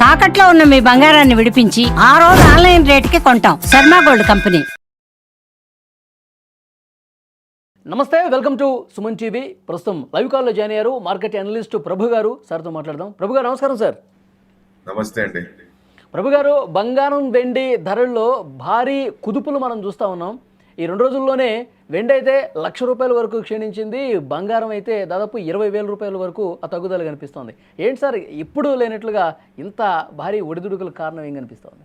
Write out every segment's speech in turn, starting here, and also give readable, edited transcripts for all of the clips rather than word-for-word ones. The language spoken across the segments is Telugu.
తాకట్లో ఉన్న మీ బంగారాన్ని విడిపించి ఆ రోజు ఆన్లైన్ రేటుకి కొంటాం. Sharma gold company. నమస్తే, వెల్కమ్ టు సుమన్ టీవీ. ప్రస్తుతం లైవ్ కాల్లో జాయిన్ అయ్యారు మార్కెట్ అనలిస్ట్ ప్రభు గారు. సార్తో మాట్లాడదాం. ప్రభు గారు నమస్కారం సార్. నమస్తే అండి. ప్రభు గారు, బంగారం వెండి ధరల్లో భారీ కుదుపులు మనం చూస్తూ ఉన్నాం. ఈ 2 రోజుల్లోనే వెండి అయితే ₹1,00,000 వరకు క్షీణించింది, బంగారం అయితే దాదాపు ₹20,000 వరకు ఆ తగ్గుదల కనిపిస్తోంది. ఏంటి సార్ ఇప్పుడు లేనట్లుగా ఇంత భారీ ఒడిదుడుకుల కారణం ఏం కనిపిస్తోంది?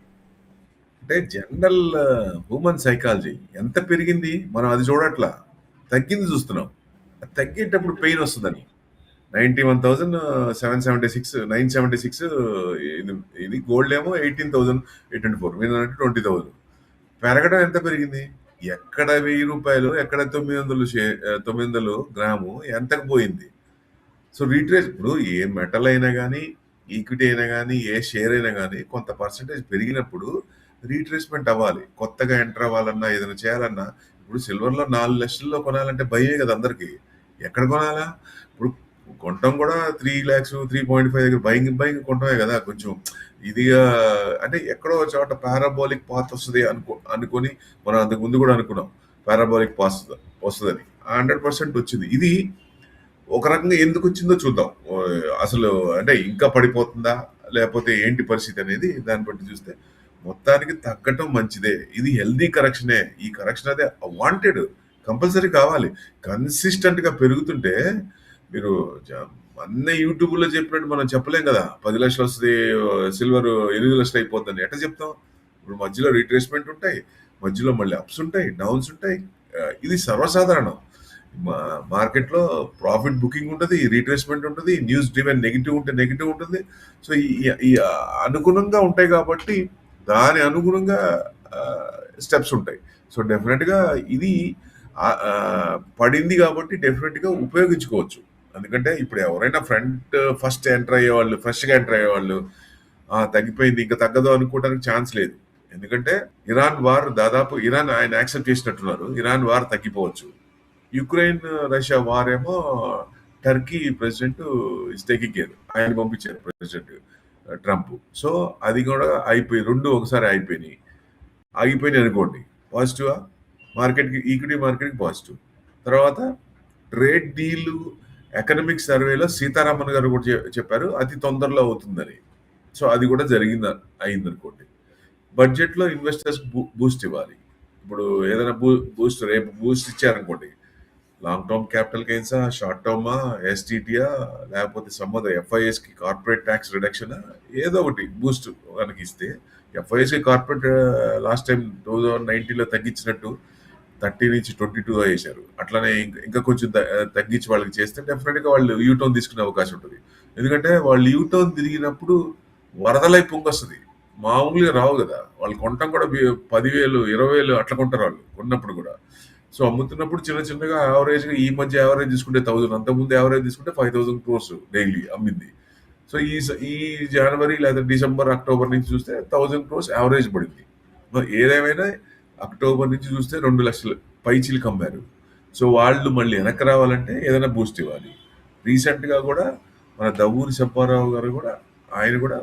అంటే జనరల్ హ్యూమన్ సైకాలజీ ఎంత పెరిగింది మనం అది చూడట్లా, తగ్గింది చూస్తున్నాం. తగ్గేటప్పుడు పెయిన్ వస్తుందని 91,776 976 ఇది గోల్డ్ ఏమో 18,824 మీరు అంటే 20,000 పెరగడం ఎంత పెరిగింది? ఎక్కడ ₹1,000 ఎక్కడ 900 గ్రాము ఎంతకు పోయింది? సో రీట్రేస్ ఇప్పుడు ఏ మెటల్ అయినా కానీ, ఈక్విటీ అయినా కానీ, ఏ షేర్ అయినా కానీ కొంత పర్సంటేజ్ పెరిగినప్పుడు రీట్రేస్మెంట్ అవ్వాలి. కొత్తగా ఎంటర్ అవ్వాలన్నా ఏదైనా చేయాలన్నా ఇప్పుడు సిల్వర్లో 4 లక్షల్లో కొనాలంటే భయమే కదా అందరికి. ఎక్కడ కొనాలా? ఇప్పుడు కొనటం కూడా 3 lakhs 3.5 దగ్గర బయింగ్ కొనటమే కదా. కొంచెం ఇదిగా అంటే ఎక్కడో చోట పారాబోలిక్ పాత్ వస్తుంది అనుకొని మనం అంతకు ముందు కూడా అనుకున్నాం పారాబోలిక్ పాత్ వస్తుందని. 100% వచ్చింది. ఇది ఒక రకంగా ఎందుకు వచ్చిందో చూద్దాం. అసలు అంటే ఇంకా పడిపోతుందా లేకపోతే ఏంటి పరిస్థితి అనేది దాన్ని బట్టి చూస్తే మొత్తానికి తగ్గటం మంచిదే. ఇది హెల్దీ కరెక్షనే. ఈ కరెక్షన్ అదే వాంటెడ్, కంపల్సరీ కావాలి. కన్సిస్టెంట్ గా పెరుగుతుంటే మీరు అన్నీ యూట్యూబ్లో చెప్పినట్టు మనం చెప్పలేం కదా. 10 లక్షలు వస్తుంది సిల్వర్ 8 లక్షలు అయిపోద్దని ఎట్లా చెప్తాం? ఇప్పుడు మధ్యలో రీట్రేస్మెంట్ ఉంటాయి, మధ్యలో మళ్ళీ అప్స్ ఉంటాయి, డౌన్స్ ఉంటాయి. ఇది సర్వసాధారణం. మార్కెట్లో ప్రాఫిట్ బుకింగ్ ఉంటుంది, రీట్రేస్మెంట్ ఉంటుంది, న్యూస్ డ్రివెన్ నెగిటివ్ ఉంటే నెగిటివ్ ఉంటుంది. సో ఈ అనుగుణంగా ఉంటాయి కాబట్టి దాని అనుగుణంగా స్టెప్స్ ఉంటాయి. సో డెఫినెట్గా ఇది పడింది కాబట్టి డెఫినెట్గా ఉపయోగించుకోవచ్చు. ఎందుకంటే ఇప్పుడు ఎవరైనా ఫస్ట్ ఎంటర్ అయ్యేవాళ్ళు, ఫ్రెష్గా ఎంటర్ అయ్యేవాళ్ళు తగ్గిపోయింది ఇంకా తగ్గదు అనుకోవడానికి ఛాన్స్ లేదు. ఎందుకంటే ఇరాన్ వార్ దాదాపు ఆయన యాక్సెప్ట్ చేసినట్టున్నారు. ఇరాన్ వార్ తగ్గిపోవచ్చు. యుక్రెయిన్ రష్యా వార్ ఏమో Turkey president is taking care, ఆయన పంపించారు ప్రెసిడెంట్ ట్రంప్. సో అది కూడా రెండు ఒకసారి ఆగిపోయినాయి అనుకోండి. పాజిటివా మార్కెట్కి, ఈక్విటీ మార్కెట్కి పాజిటివ్. తర్వాత ట్రేడ్ డీల్ ఎకనామిక్ సర్వేలో సీతారామన్ గారు కూడా చెప్పారు అతి తొందరలో అవుతుందని. సో అది కూడా అయిందనుకోండి. బడ్జెట్లో ఇన్వెస్టర్స్ బూస్ట్ ఇవ్వాలి. ఇప్పుడు ఏదైనా రేపు బూస్ట్ ఇచ్చారనుకోండి, లాంగ్ టర్మ్ క్యాపిటల్ గెయిన్సా, షార్ట్ టర్మా, ఎస్టీటీయా, లేకపోతే సమ్మద ఎఫ్ఐఎస్కి కార్పొరేట్ ట్యాక్స్ రిడక్షన్, ఏదో ఒకటి బూస్ట్ కనుక ఇస్తే, ఎఫ్ఐఎస్కి కార్పొరేట్ లాస్ట్ టైం 2019లో తగ్గించినట్టు 30 నుంచి 22 వేశారు. అట్లానే ఇంకా కొంచెం తగ్గించి వాళ్ళకి చేస్తే డెఫినెట్గా వాళ్ళు యూటర్న్ తీసుకునే అవకాశం ఉంటుంది. ఎందుకంటే వాళ్ళు యూటర్న్ తిరిగినప్పుడు వరదలై పొంగొస్తుంది, మామూలుగా రావు కదా. వాళ్ళు కొనటం కూడా 10,000 20,000 అట్లా కొంటారు వాళ్ళు కొన్నప్పుడు కూడా. సో అమ్ముతున్నప్పుడు చిన్న చిన్నగా యావరేజ్గా, ఈ మధ్య యావరేజ్ తీసుకుంటే 1000, అంతకుముందు యావరేజ్ తీసుకుంటే 5,000 crores డైలీ అమ్మింది. సో ఈ జనవరి లేదా డిసెంబర్ అక్టోబర్ నుంచి చూస్తే 1,000 crores యావరేజ్ పడింది. ఏదేమైనా అక్టోబర్ నుంచి చూస్తే 2 లక్షలు పైచీలకు అమ్మారు. సో వాళ్ళు మళ్ళీ వెనక్కి రావాలంటే ఏదైనా బూస్ట్ ఇవ్వాలి. రీసెంట్గా కూడా మన దవ్వూరి సుబ్బారావు గారు కూడా, ఆయన కూడా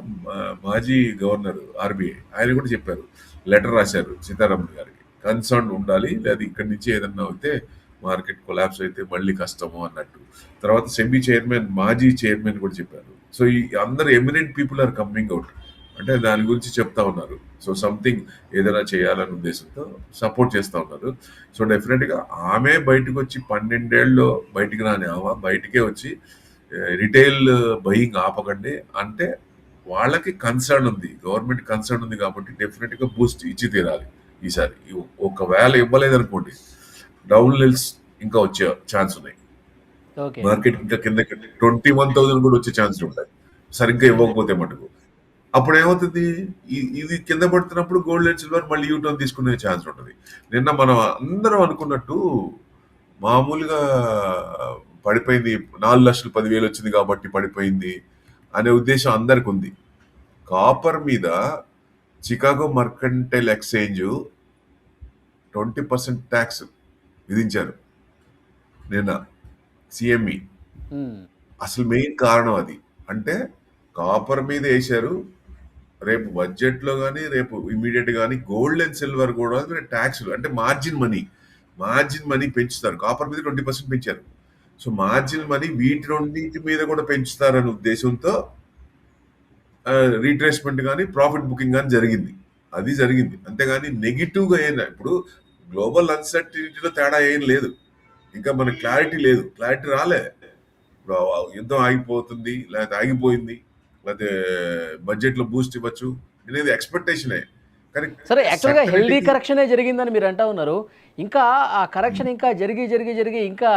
మాజీ గవర్నర్ ఆర్బీఐ, ఆయన కూడా చెప్పారు, లెటర్ రాశారు సీతారామన్ గారికి, కన్సర్న్ ఉండాలి, లేదా ఇక్కడి నుంచి ఏదన్నా అయితే మార్కెట్ కొలాప్స్ అయితే మళ్ళీ కష్టము అన్నట్టు. తర్వాత సెబీ చైర్మన్, మాజీ చైర్మన్ కూడా చెప్పారు. సో ఈ అందరు eminent people are coming out, అంటే దాని గురించి చెప్తా ఉన్నారు. సో సంథింగ్ ఏదైనా చేయాలనే ఉద్దేశంతో సపోర్ట్ చేస్తూ ఉన్నారు. సో డెఫినెట్గా ఆమె బయటకు వచ్చి 12 ఏళ్ళలో బయటికి రాని ఆమె బయటికే వచ్చి రిటైల్ బయింగ్ ఆపకండి అంటే వాళ్ళకి కన్సర్న్ ఉంది, గవర్నమెంట్ కన్సర్న్ ఉంది కాబట్టి డెఫినెట్గా బూస్ట్ ఇచ్చి తీరాలి. ఈసారి ఒకవేళ ఇవ్వలేదనుకోండి, డౌన్ లెల్స్ ఇంకా వచ్చే ఛాన్స్ ఉన్నాయి. మార్కెట్ ఇంకా కింద 21,000 కూడా వచ్చే ఛాన్స్ ఉంటాయి సరిగ్గా ఇవ్వకపోతే మటుకు. అప్పుడు ఏమవుతుంది, ఇది కింద పడుతున్నప్పుడు గోల్డ్ అండ్ సిల్వర్ మళ్ళీ యూటర్న్ తీసుకునే ఛాన్స్ ఉంటుంది. నిన్న మనం అందరం అనుకున్నట్టు మామూలుగా పడిపోయింది, 4,10,000 వచ్చింది కాబట్టి పడిపోయింది అనే ఉద్దేశం అందరికి ఉంది. కాపర్ మీద చికాగో మర్కంటైల్ ఎక్స్చేంజ్ 20% ట్యాక్స్ విధించారు నిన్న సిఎంఈ. అసలు మెయిన్ కారణం అది. అంటే కాపర్ మీద వేశారు, రేపు బడ్జెట్లో కానీ రేపు ఇమీడియట్ కానీ గోల్డ్ అండ్ సిల్వర్ కూడా ట్యాక్స్ అంటే మార్జిన్ మనీ పెంచుతారు. కాపర్ మీద 20% పెంచారు. సో మార్జిన్ మనీ వీటి రెండింటి మీద కూడా పెంచుతారనే ఉద్దేశంతో రీట్రేస్మెంట్ కానీ ప్రాఫిట్ బుకింగ్ కానీ జరిగింది. అది జరిగింది. అంతేగాని నెగిటివ్గా అయినా ఇప్పుడు గ్లోబల్ అన్సర్టినిటీలో తేడా ఏం లేదు. ఇంకా మనకు క్లారిటీ లేదు. క్లారిటీ రాలే. ఇప్పుడు యుద్ధం ఆగిపోతుంది, లేకపోతే ఆగిపోయింది, లేకపోతే బడ్జెట్లో బూస్ట్ ఇవ్వచ్చు అనేది ఎక్స్పెక్టేషనే. కానీ సరే, యాక్చువల్గా హెల్దీ certainty- కరెక్షనే జరిగిందని మీరు అంటా ఉన్నారు. ఇంకా ఆ కరెక్షన్ ఇంకా జరిగి ఇంకా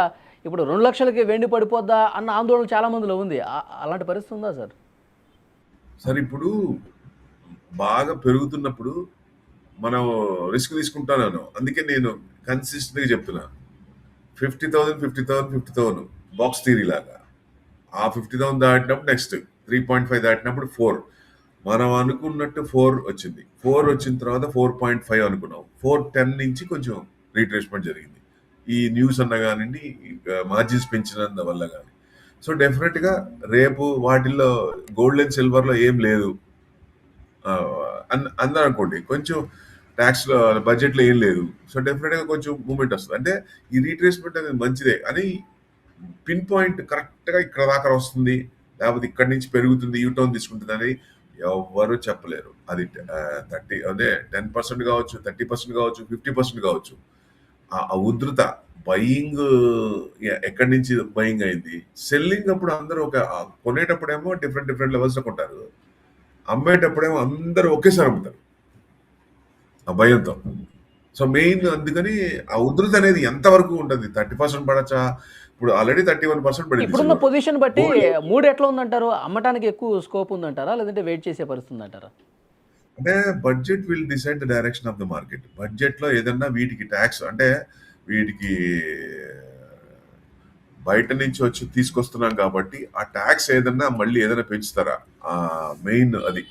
ఇప్పుడు 2 లక్షలకి వెండి పడిపోద్దా అన్న ఆందోళన చాలా మందిలో ఉంది. అలాంటి పరిస్థితి ఉందా సార్? సరే, ఇప్పుడు బాగా పెరుగుతున్నప్పుడు మనం రిస్క్ తీసుకుంటాను. అందుకే నేను కన్సిస్టెంట్గా చెప్తున్నా 50,000 బాక్స్ థియరీ లాగా. ఆ 50,000 దాటినప్పుడు నెక్స్ట్ 3.5 దాటినప్పుడు 4. మనం అనుకున్నట్టు 4 వచ్చింది. 4 వచ్చిన తర్వాత 4.5 అనుకున్నాం. 410 నుంచి కొంచెం రీట్రేస్మెంట్ జరిగింది. ఈ న్యూస్ అన్న కానివ్వండి, మార్జిన్స్ పెంచినందు వల్ల కానీ. సో డెఫినెట్గా రేపు వాటిల్లో గోల్డ్ అండ్ సిల్వర్లో ఏం లేదు అందరూ అనుకోండి, కొంచెం ట్యాక్స్లో బడ్జెట్లో ఏం లేదు. సో డెఫినెట్గా కొంచెం మూమెంట్ వస్తుంది. అంటే ఈ రీట్రేస్మెంట్ అనేది మంచిదే, కానీ పిన్ పాయింట్ కరెక్ట్గా ఇక్కడ దాకా వస్తుంది, లేకపోతే ఇక్కడి నుంచి పెరుగుతుంది, యూటర్న్ తీసుకుంటుంది అని ఎవరు చెప్పలేరు. అది 10% కావచ్చు, 30% కావచ్చు, 50% కావచ్చు. ఆ ఉధృత బయింగ్ ఎక్కడి నుంచి బయింగ్ అయింది, సెల్లింగ్ అప్పుడు అందరూ కొనేటప్పుడేమో డిఫరెంట్ లెవెల్స్లో కొంటారు, అమ్మేటప్పుడేమో అందరూ ఒకేసారి అమ్ముతారు ఆ భయంతో. సో మెయిన్ అందుకని ఆ ఉధృత అనేది ఎంతవరకు ఉంటుంది, 30% పడచ్చా? ఇప్పుడు ఆల్రెడీ 31% పడింది. ఇప్పుడున్న పొజిషన్ బట్టి మూడు ఎట్లా ఉందంటారు? అమ్మటానికి ఎక్కువ స్కోప్ ఉందంటారా, లేదంటే వెయిట్ చేసే పరిస్థితి ఉందంటారా? అంటే budget will decide the direction of the market. బడ్జెట్లో ఏదన్నా వీటికి ట్యాక్స్ అంటే వీటికి బయట నుంచి వచ్చి తీసుకొస్తున్నాం కాబట్టి ఆ ట్యాక్స్ ఏదన్నా మళ్ళీ ఏదైనా పెంచుతారా, మెయిన్ అది.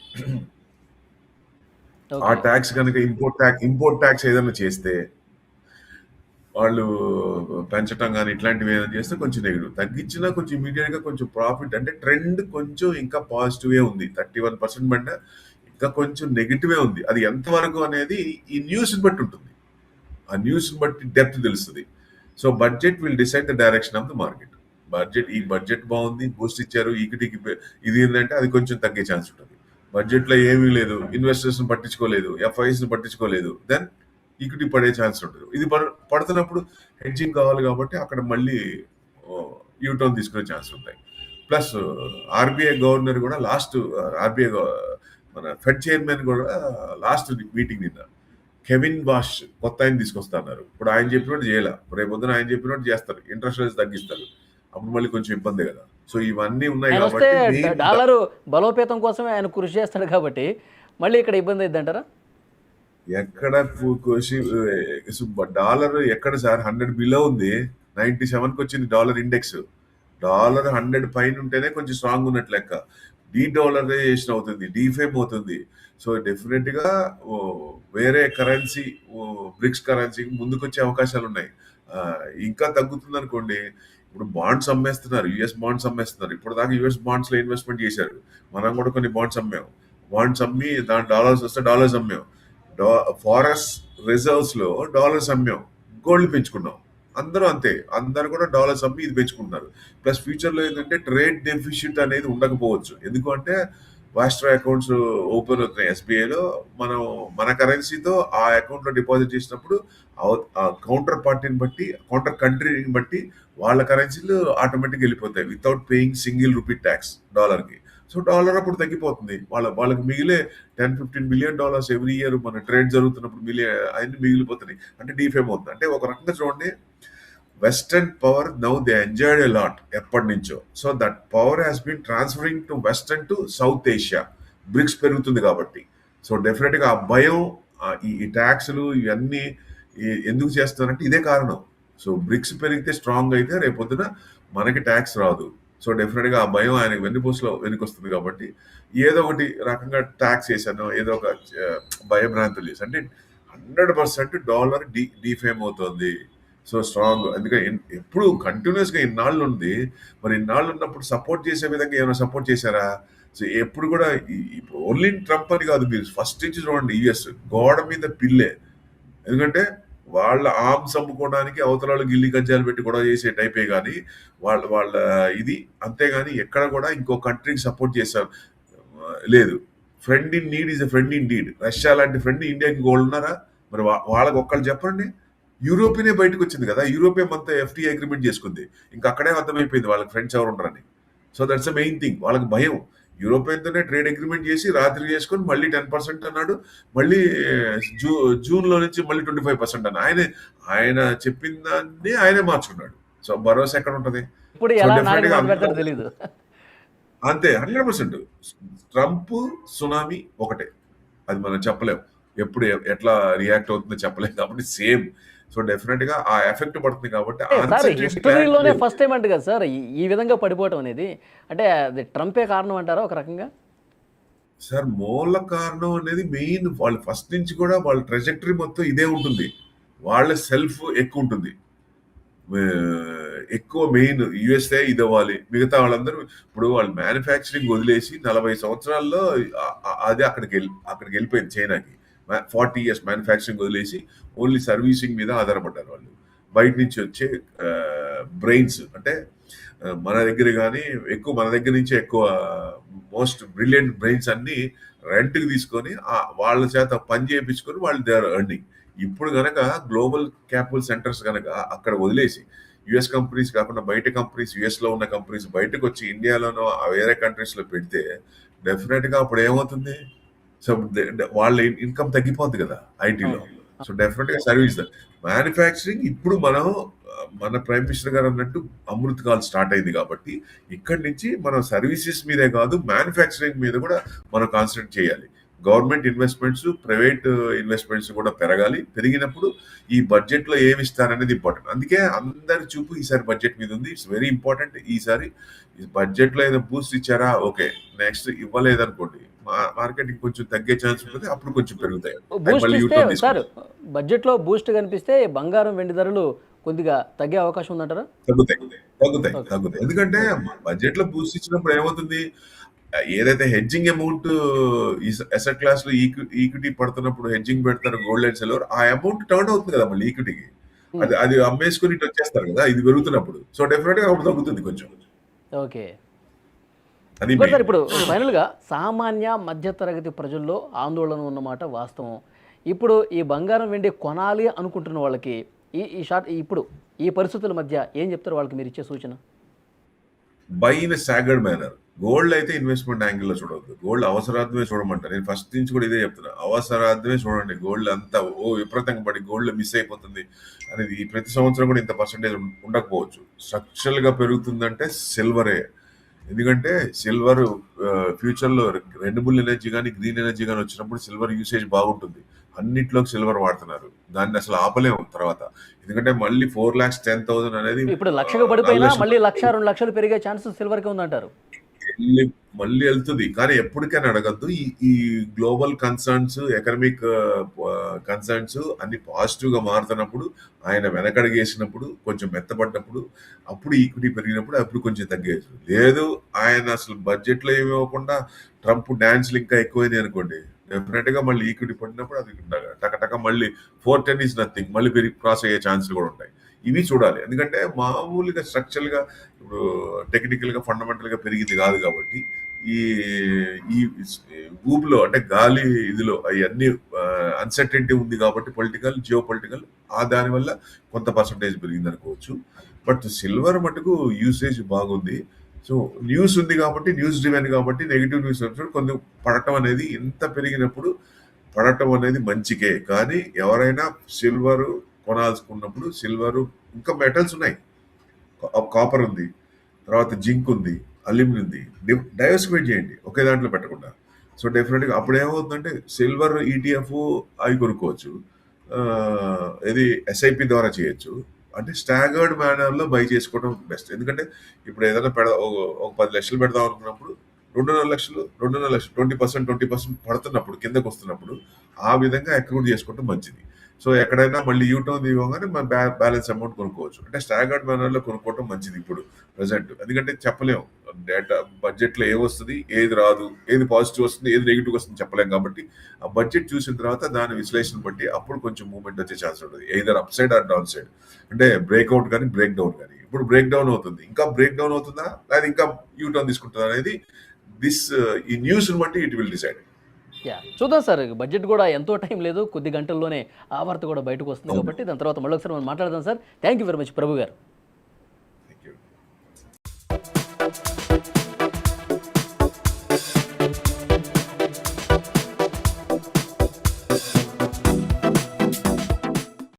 ఆ ట్యాక్స్ కనుక ఇంపోర్ట్ ట్యాక్స్ ఏదైనా చేస్తే వాళ్ళు పెంచడం కానీ ఇట్లాంటివి ఏదైనా చేస్తే కొంచెం నెగిటివ్. తగ్గించినా కొంచెం ఇమీడియట్గా కొంచెం ప్రాఫిట్ అంటే ట్రెండ్ కొంచెం ఇంకా పాజిటివే ఉంది. 31% పడినా ఇంకా కొంచెం నెగిటివే ఉంది. అది ఎంతవరకు అనేది ఈ న్యూస్ని బట్టి ఉంటుంది. ఆ న్యూస్ని బట్టి డెప్త్ తెలుస్తుంది. So budget will decide the direction of the market. ఈ బడ్జెట్ బాగుంది, బూస్ట్ ఇచ్చారు, ఈక్విటీకి ఇది ఏంటంటే అది కొంచెం తగ్గే ఛాన్స్ ఉంటుంది. బడ్జెట్లో ఏమీ లేదు, ఇన్వెస్టర్స్ని పట్టించుకోలేదు, ఎఫ్ఐస్ని పట్టించుకోలేదు, దెన్ ఈక్విటీ పడే ఛాన్స్ ఉంటుంది. ఇది పడుతున్నప్పుడు హెడ్జింగ్ కావాలి కాబట్టి అక్కడ మళ్ళీ యూటర్న్ తీసుకునే ఛాన్స్ ఉంటాయి. ప్లస్ ఆర్బీఐ గవర్నర్ కూడా ఆర్బీఐ మన ఫెడ్ చైర్మన్ కూడా లాస్ట్ మీటింగ్ నిన్న కెవిన్ వాష్ కొత్త ఆయన తీసుకొస్తున్నారు. ఇప్పుడు ఆయన చెప్పినట్టు చేయాల, రేపు పొద్దున ఆయన చెప్పినట్టు చేస్తారు, ఇంట్రెస్ట్ రేట్స్ తగ్గిస్తారు, అప్పుడు మళ్ళీ కొంచెం ఇబ్బంది కదా. సో ఇవన్నీ ఉన్నాయి కాబట్టి డాలర్ బలోపేతం కోసమే ఆయన కృషి చేస్తాడు కాబట్టి మళ్ళీ ఇక్కడ ఇబ్బంది అయింది అంటారా? ఎక్కడ డాలర్ ఎక్కడ సార్ 100 బిలో ఉంది, 97కి వచ్చింది డాలర్ ఇండెక్స్. డాలర్ 100 పైన ఉంటేనే కొంచెం స్ట్రాంగ్ ఉన్నట్టు లెక్క. డీడాలరైజేషన్ అవుతుంది, డీఫేమ్ అవుతుంది. సో డెఫినెట్గా వేరే కరెన్సీ, బ్రిక్స్ కరెన్సీ ముందుకొచ్చే అవకాశాలు ఉన్నాయి. ఇంకా తగ్గుతుంది అనుకోండి. ఇప్పుడు బాండ్స్ అమ్మేస్తున్నారు, యుఎస్ బాండ్స్ అమ్మేస్తున్నారు. ఇప్పుడు దాకా యుఎస్ బాండ్స్లో ఇన్వెస్ట్మెంట్ చేశారు, మనం కూడా కొన్ని బాండ్స్ అమ్మాం. బాండ్స్ అమ్మి దాని డాలర్స్ వస్తే డాలర్స్ అమ్మాం, ఫారెస్ట్ రిజర్వ్స్లో డాలర్స్ అమ్మాం, గోల్డ్ పెంచుకున్నాం. అందరూ అంతే, అందరూ కూడా డాలర్స్ అమ్మి ఇది పెంచుకుంటున్నారు. ప్లస్ ఫ్యూచర్లో ఏంటంటే ట్రేడ్ డెఫిసిట్ అనేది ఉండకపోవచ్చు. ఎందుకంటే వాస్ట్రా అకౌంట్స్ ఓపెన్ అవుతున్నాయి ఎస్బీఐలో. మనం మన కరెన్సీతో ఆ అకౌంట్లో డిపాజిట్ చేసినప్పుడు కౌంటర్ పార్టీని బట్టి, కౌంటర్ కంట్రీని బట్టి వాళ్ళ కరెన్సీలు ఆటోమేటిక్గా వెళ్ళిపోతాయి without paying single rupee tax డాలర్కి. సో డాలర్ అప్పుడు తగ్గిపోతుంది. వాళ్ళకి మిగిలే $10-15 బిలియన్ ఎవ్రీ ఇయర్ మన ట్రేడ్ జరుగుతున్నప్పుడు అన్ని మిగిలిపోతున్నాయి. అంటే డీఫేమ్ అవుతుంది. అంటే ఒక రకంగా చూడండి, western power now they enjoyed a lot ఎప్పటి నుంచో. So that power has been transferring to western to south Asia. BRICS పెరుగుతుంది కాబట్టి. సో డెఫినెట్గా ఆ భయం, ఈ ట్యాక్స్లు ఇవన్నీ ఎందుకు చేస్తున్నారంటే ఇదే కారణం. సో బ్రిక్స్ పెరిగితే స్ట్రాంగ్ అయితే రేపొద్దున మనకి ట్యాక్స్ రాదు. సో డెఫినెట్గా ఆ భయం ఆయన వెన్నుపూసలో వెనుకొస్తుంది కాబట్టి ఏదో ఒకటి రకంగా ట్యాక్స్ చేశాను, ఏదో ఒక భయభ్రాంతులు చేశాను. అంటే 100% డాలర్ డీఫేమ్ అవుతుంది. So strong. అందుకని ఎప్పుడు కంటిన్యూస్గా ఇన్నాళ్ళు ఉంది. మరి ఇన్నాళ్ళు ఉన్నప్పుడు సపోర్ట్ చేసే విధంగా ఏమైనా సపోర్ట్ చేశారా? సో ఎప్పుడు కూడా ఇప్పుడు ఓన్లీ ట్రంప్ అని కాదు, మీరు ఫస్ట్ నుంచి చూడండి యుఎస్ గోడ మీద పిల్లే. ఎందుకంటే వాళ్ళ ఆర్మ్స్ అమ్ముకోవడానికి అవతలాలు గిల్లి గజ్జాలు పెట్టి గొడవ చేసే టైపే కానీ వాళ్ళ వాళ్ళ ఇది అంతేగాని ఎక్కడ కూడా ఇంకో కంట్రీకి సపోర్ట్ చేశారు లేదు. Friend in need is a friend in deed. Russia లాంటి ఫ్రెండ్ ఇండియాకి గోల్డ్ ఉన్నారా? మరి వాళ్ళకి ఒక్కళ్ళు చెప్పండి. యూరోపియనే బయటకు వచ్చింది కదా, యూరోపియన్ అంతా ఎఫ్టీఐ అగ్రిమెంట్ చేసుకుంది. ఇంకా అక్కడే అర్థమైపోయింది వాళ్ళకి ఫ్రెండ్స్ ఎవరు ఉండరని. So that's the main thing. వాళ్ళకి భయం. యూరోపియన్తోనే ట్రేడ్ అగ్రిమెంట్ చేసి రాత్రి చేసుకొని మళ్ళీ 10% అన్నాడు, మళ్ళీ జూన్లో నుంచి మళ్ళీ 25% అన్న. ఆయన చెప్పిన దాన్ని ఆయనే మార్చుకున్నాడు. సో భరోసా ఎక్కడ ఉంటది? ఇప్పుడు సో ఎలా డెఫినెట్ గా నాలుగు పెడతాడో తెలీదు. అంతే 100%. ట్రంప్ సునామీ ఒకటే, అది మనం చెప్పలేం. ఎప్పుడు ఎట్లా రియాక్ట్ అవుతుందో చెప్పలేం కాబట్టి సేమ్. సో డెఫినెట్ గా ఆ ఎఫెక్ట్ పడుతుంది కాబట్టి సార్ హిస్టరీలోనే ఫస్ట్ టైం అంట కదా సార్ ఈ విధంగా పడిపోవటం అనేది. అంటే అది ట్రంపే కారణం అంటారా ఒక రకంగా? సార్ మూల కారణం అనేది మెయిన్ వాళ్ళు ఫస్ట్ నుంచి కూడా వాళ్ళ ట్రెజెక్టరీ మొత్తం ఇదే ఉంటుంది. వాళ్ళ సెల్ఫ్ ఎక్కువ ఉంటుంది. ఎక్కువ మెయిన్ యుఎస్ఏ ఇది అవ్వాలి, మిగతా వాళ్ళందరూ ఇప్పుడు వాళ్ళు మ్యానుఫ్యాక్చరింగ్ వదిలేసి 40 సంవత్సరాల్లో అది అక్కడికి వెళ్ళిపోయింది చైనాకి. 40 years మ్యానుఫ్యాక్చరింగ్ వదిలేసి ఓన్లీ సర్వీసింగ్ మీద ఆధారపడ్డారు వాళ్ళు. బయట నుంచి వచ్చే బ్రెయిన్స్ అంటే మన దగ్గర కానీ ఎక్కువ మన దగ్గర నుంచి ఎక్కువ మోస్ట్ బ్రిలియంట్ బ్రెయిన్స్ అన్ని రెంట్కి తీసుకొని వాళ్ళ చేత పని చేయించుకొని వాళ్ళు దే ఆర్ ఎర్నింగ్. ఇప్పుడు గనక గ్లోబల్ క్యాపిటల్ సెంటర్స్ గనక అక్కడ వదిలేసి యుఎస్ కంపెనీస్ కాకుండా బయట కంపెనీస్, యుఎస్ లో ఉన్న కంపెనీస్ బయటకు వచ్చి ఇండియాలోనో వేరే కంట్రీస్ లో పెడితే డెఫినెట్ గా అప్పుడు ఏమవుతుంది? సో వాళ్ళ ఇన్కమ్ తగ్గిపోతుంది కదా ఐటీలో. సో డెఫినెట్ గా సర్వీస్ మ్యానుఫ్యాక్చరింగ్ ఇప్పుడు మన ప్రైమ్ మినిస్టర్ గారు అన్నట్టు అమృత్ కాల్ స్టార్ట్ అయింది కాబట్టి ఇక్కడి నుంచి మనం సర్వీసెస్ మీదే కాదు మ్యానుఫ్యాక్చరింగ్ మీద కూడా మనం కాన్సన్ట్రేట్ చేయాలి. గవర్నమెంట్ ఇన్వెస్ట్మెంట్స్, ప్రైవేట్ ఇన్వెస్ట్మెంట్స్ కూడా పెరగాలి. పెరిగినప్పుడు ఈ బడ్జెట్ లో ఏమి ఇస్తారనేది ఇంపార్టెంట్. అందుకే అందరి చూపు ఈసారి బడ్జెట్ మీద ఉంది. It's very important. ఈసారి బడ్జెట్ లో ఏదో బూస్ట్ ఇచ్చారా, ఓకే. నెక్స్ట్ ఇవ్వలేదనుకోండి, మార్కెటింగ్ కొంచెం తగ్గే ఛాన్స్ ఉంటుంది, అప్పుడు కొంచెం పెరుగుతాయి. బూస్ట్ ఇస్తే సార్ బడ్జెట్ లో బూస్ట్ కనిపిస్తే బంగారం వెండి ధరలు కొద్దిగా తగ్గే అవకాశం ఉందంటారా? తగ్గుతాయి. ఎందుకంటే బడ్జెట్ లో బూస్ట్ ఇచ్చినప్పుడు ఏమవుతుంది, ఏదైతే హెడ్జింగ్ అమౌంట్ అసెట్ క్లాస్ లో ఈక్విటీ పడుతున్నప్పుడు హెడ్జింగ్ పెడతారు గోల్డ్ అండ్ సిల్వర్, ఆ అమౌంట్ టర్న్ అవుతుంది కదా మళ్ళీ ఈక్విటీకి. అది అమ్మేసుకుని ఇటు వచ్చేస్తారు కదా ఇది పెరుగుతున్నప్పుడు. సో డెఫినెట్ గా అప్పుడు తగ్గుతుంది కొంచెం. ఓకే సార్, ఇప్పుడు ఫైనల్ గా సామాన్య మధ్యతరగతి ప్రజల్లో ఆందోళన ఉన్నమాట వాస్తవం. ఇప్పుడు ఈ బంగారం వెండి కొనాలి అనుకుంటున్న వాళ్ళకి ఇప్పుడు ఈ పరిస్థితుల మధ్య ఏం చెప్తారు వాళ్ళకి మీరు ఇచ్చే సూచన? By in staggered manner. Gold అయితే ఇన్వెస్ట్మెంట్ యాంగిల్లో చూడవద్దు, గోల్డ్ అవసరార్థమే చూడమంటారు. నేను ఫస్ట్ నుంచి కూడా ఇదే చెప్తున్నా, అవసరార్థమే చూడండి. గోల్డ్ అంతా విపరీతంగా పడి గోల్డ్ మిస్ అయిపోతుంది అనేది ప్రతి సంవత్సరం కూడా ఇంత పర్సెంటేజ్ ఉండకపోవచ్చు. స్ట్రక్చరల్ గా పెరుగుతుందంటే సిల్వరే. ఎందుకంటే సిల్వర్ ఫ్యూచర్లో రెన్యూబుల్ ఎనర్జీ కానీ గ్రీన్ ఎనర్జీ కానీ వచ్చినప్పుడు సిల్వర్ యూసేజ్ బాగుంటుంది. అన్నిట్లోకి సిల్వర్ వాడుతున్నారు, దాన్ని అసలు ఆపలేము తర్వాత. ఎందుకంటే మళ్ళీ 4,10,000 అనేది ఇప్పుడు లక్షకు పడిపోయినా మళ్ళీ 1,00,000-2 లక్షలు పెరిగే ఛాన్సెస్ సిల్వర్ కి ఉందంటారు. మళ్ళీ వెళ్తుంది. కానీ ఎప్పటికైనా అడగద్దు. ఈ గ్లోబల్ కన్సర్న్స్, ఎకనామిక్ కన్సర్న్స్ అన్ని పాజిటివ్ గా మారుతున్నప్పుడు, ఆయన వెనకడిగేసినప్పుడు, కొంచెం మెత్తపడ్డప్పుడు, అప్పుడు ఈక్విటీ పెరిగినప్పుడు అప్పుడు కొంచెం తగ్గేసి. లేదు ఆయన అసలు బడ్జెట్ లో ఏమి ఇవ్వకుండా ట్రంప్ డాన్స్లు ఇంకా ఎక్కువైంది అనుకోండి, డెఫినెట్ గా మళ్ళీ ఈక్విటీ పడినప్పుడు అది టక మళ్ళీ 410 ఈజ్ నథింగ్, మళ్ళీ పెరిగి క్రాస్ అయ్యే ఛాన్సులు కూడా ఉంటాయి. ఇవి చూడాలి. ఎందుకంటే మామూలుగా స్ట్రక్చరల్ గా ఇప్పుడు టెక్నికల్ గా ఫండమెంటల్ గా పెరిగింది కాదు కాబట్టి ఈ ఊపులో అంటే గాలి ఇదిలో అవన్నీ అన్సర్టెనిటీ ఉంది కాబట్టి పొలిటికల్, జియో పొలిటికల్, దానివల్ల కొంత పర్సంటేజ్ పెరిగింది అనుకోవచ్చు. బట్ సిల్వర్ మటుకు యూసేజ్ బాగుంది. సో న్యూస్ ఉంది కాబట్టి, న్యూస్ డ్రివెన్ కాబట్టి నెగిటివ్ న్యూస్ కొంచెం పడటం అనేది, ఎంత పెరిగినప్పుడు పడటం అనేది మంచికే. కానీ ఎవరైనా సిల్వర్ కొనాల్సుకున్నప్పుడు సిల్వర్ ఇంకా మెటల్స్ ఉన్నాయి, కాపర్ ఉంది, తర్వాత జింక్ ఉంది, అల్యూమినియం ఉంది, డైవర్సిఫై చేయండి ఒకే దాంట్లో పెట్టకుండా. సో డెఫినెట్గా అప్పుడు ఏమవుతుందంటే సిల్వర్ ఈటీఎఫ్ అవి కొనుక్కోవచ్చు, ఇది ఎస్ఐపి ద్వారా చేయొచ్చు. అంటే స్టాగర్డ్ మేనర్లో బై చేసుకోవడం బెస్ట్. ఎందుకంటే ఇప్పుడు ఏదైనా ఒక 10 లక్షలు పెడదాం అనుకున్నప్పుడు 2.5 లక్షలు 20% పడుతున్నప్పుడు కిందకు వస్తున్నప్పుడు ఆ విధంగా అక్రూట్ చేసుకోవడం మంచిది. సో ఎక్కడైనా మళ్ళీ యూటర్న్ దిగగానే మనం బ్యాలెన్స్ అమౌంట్ కొనుక్కోవచ్చు. అంటే స్టాగర్డ్ మేనర్లో కొనుక్కోవటం మంచిది ఇప్పుడు ప్రెసెంట్. ఎందుకంటే చెప్పలేము డేటా బడ్జెట్లో ఏమొస్తుంది, ఏది రాదు, ఏది పాజిటివ్ వస్తుంది, ఏది నెగిటివ్ వస్తుంది చెప్పలేం. కాబట్టి ఆ బడ్జెట్ చూసిన తర్వాత దాని విశ్లేషణ బట్టి అప్పుడు కొంచెం మూవ్మెంట్ వచ్చే ఛాన్స్ ఉంటుంది, either up side or down side. అంటే బ్రేక్అవుట్ కానీ బ్రేక్ డౌన్ కానీ. ఇప్పుడు బ్రేక్ డౌన్ అవుతుంది, ఇంకా బ్రేక్ డౌన్ అవుతుందా లేదా ఇంకా యూటర్న్ తీసుకుంటుందా అనేది ఈ న్యూస్ బట్టి ఇట్ విల్ డిసైడ్. చూద్దాం సార్. బడ్జెట్ కూడా ఎంతో టైం లేదు, కొద్ది గంటల్లోనే ఆ వార్త కూడా బయటకు వస్తుంది కాబట్టి దాని తర్వాత మళ్ళీ ఒకసారి మనం మాట్లాడదాం sir. Thank you very much Prabhu గారు.